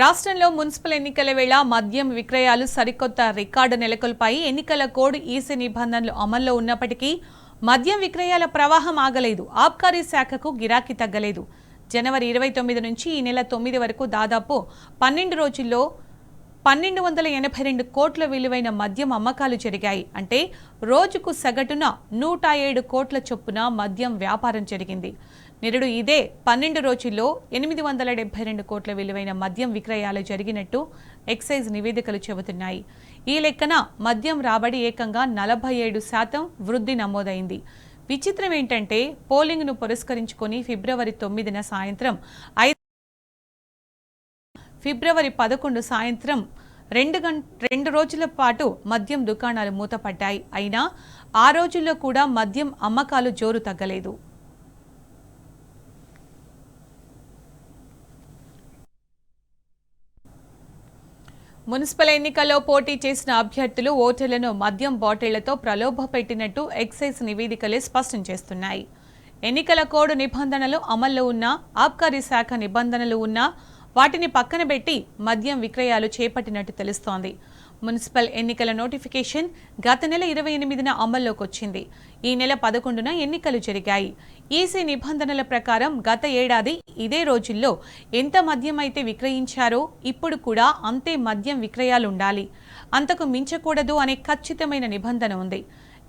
రాష్ట్రంలో మున్సిపల్ ఎన్నికల వేళ మద్యం విక్రయాలు సరికొత్త రికార్డు నెలకొల్పాయి. ఎన్నికల కోడ్ ఈసీ నిబంధనలు అమల్లో ఉన్నప్పటికీ మద్యం విక్రయాల ప్రవాహం ఆగలేదు. ఆబ్కారీ శాఖకు గిరాకీ తగ్గలేదు. జనవరి 29 నుంచి ఈ నెల 9 వరకు దాదాపు 12 రోజుల్లో 1282 కోట్ల విలువైన మద్యం అమ్మకాలు జరిగాయి. అంటే రోజుకు సగటున 107 కోట్ల చొప్పున మద్యం వ్యాపారం జరిగింది. నిరుడు ఇదే 12 రోజుల్లో 872 కోట్ల విలువైన మద్యం విక్రయాలు జరిగినట్టు ఎక్సైజ్ నివేదికలు చెబుతున్నాయి. ఈ లెక్కన మద్యం రాబడి ఏకంగా 47% వృద్ధి నమోదైంది. విచిత్రం ఏంటంటే పోలింగ్ను పురస్కరించుకొని ఫిబ్రవరి 9న సాయంత్రం ఫిబ్రవరి 11 సాయంత్రం 2 రోజుల పాటు మద్యం దుకాణాలు మూతపడ్డాయి. అయినా ఆ రోజుల్లో కూడా మద్యం అమ్మకాలు జోరు తగ్గలేదు. మున్సిపల్ ఎన్నికల్లో పోటీ చేసిన అభ్యర్థులు ఓటర్లను మద్యం బాటిళ్లతో ప్రలోభపెట్టినట్టు ఎక్సైజ్ నివేదికలే స్పష్టం చేస్తున్నాయి. ఎన్నికల కోడ్ నిబంధనలు అమల్లో ఉన్నా, ఆబ్కారీ శాఖ నిబంధనలు ఉన్నా వాటిని పక్కన పెట్టి మద్యం విక్రయాలు చేపట్టినట్టు తెలుస్తోంది. మున్సిపల్ ఎన్నికల నోటిఫికేషన్ గత నెల 28న అమల్లోకి వచ్చింది. ఈ నెల 11న ఎన్నికలు జరిగాయి. ఈసీ నిబంధనల ప్రకారం గత ఏడాది ఇదే రోజుల్లో ఎంత మద్యం అయితే విక్రయించారో ఇప్పుడు కూడా అంతే మద్యం విక్రయాలు ఉండాలి. అంతకు మించకూడదు అనే ఖచ్చితమైన నిబంధన ఉంది.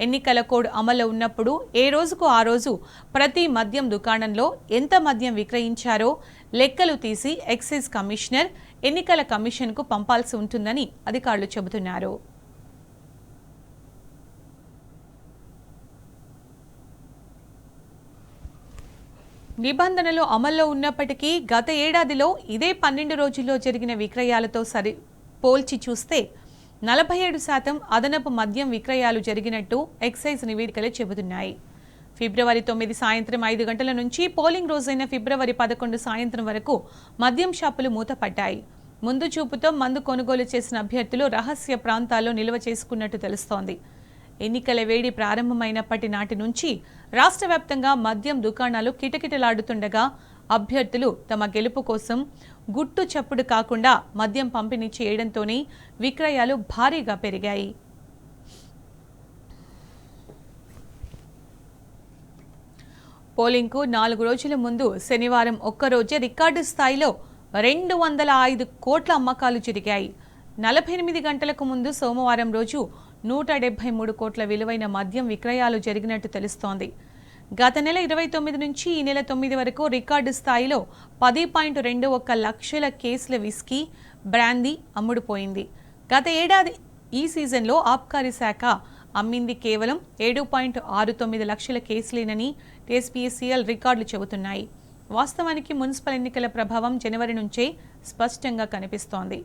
ఎన్నికల కోడ్ అమల్లో ఉన్నప్పుడు ఏ రోజుకు ఆ రోజు ప్రతి మద్యం దుకాణంలో ఎంత మద్యం విక్రయించారో లెక్కలు తీసి ఎక్సైజ్ కమిషనర్ ఎన్నికల కమిషన్కు పంపాల్సి ఉంటుందని అధికారులు చెబుతున్నారు. నిబంధనలు అమల్లో ఉన్నప్పటికీ గత ఏడాదిలో ఇదే 12 రోజుల్లో జరిగిన విక్రయాలతో పోల్చి చూస్తే 47% అదనపు మద్యం విక్రయాలు జరిగినట్టు ఎక్సైజ్ నివేదికలే చెబుతున్నాయి. ఫిబ్రవరి 9 సాయంత్రం 5 గంటల నుంచి పోలింగ్ రోజైన ఫిబ్రవరి 11 సాయంత్రం వరకు మద్యం షాపులు మూతపడ్డాయి. ముందు చూపుతో మందు కొనుగోలు చేసిన అభ్యర్థులు రహస్య ప్రాంతాల్లో నిల్వ చేసుకున్నట్టు తెలుస్తోంది. ఎన్నికల వేడి ప్రారంభమైనప్పటి నాటి నుంచి రాష్ట్ర వ్యాప్తంగా మద్యం దుకాణాలు కిటకిటలాడుతుండగా అభ్యర్థులు తమ గెలుపు కోసం గుట్టు చప్పుడు కాకుండా మద్యం పంపిణీ చేయడంతోనే విక్రయాలు భారీగా పెరిగాయి. పోలింగ్కు 4 రోజుల ముందు శనివారం ఒక్కరోజే రికార్డు స్థాయిలో 205 కోట్ల అమ్మకాలు జరిగాయి. 48 గంటలకు ముందు సోమవారం రోజు 173 కోట్ల విలువైన మద్యం విక్రయాలు జరిగినట్టు తెలుస్తోంది. గత నెల 29 నుంచి ఈ నెల 9 వరకు రికార్డు స్థాయిలో 10.21 లక్షల కేసుల విస్కీ, బ్రాందీ అమ్ముడుపోయింది. గత ఏడాది ఈ సీజన్లో ఆబ్కారీ శాఖ అమ్మింది కేవలం 7.69 లక్షల కేసులేనని టీఎస్పీఎస్సీఎల్ రికార్డులు చెబుతున్నాయి. వాస్తవానికి మున్సిపల్ ఎన్నికల ప్రభావం జనవరి నుంచే స్పష్టంగా కనిపిస్తోంది.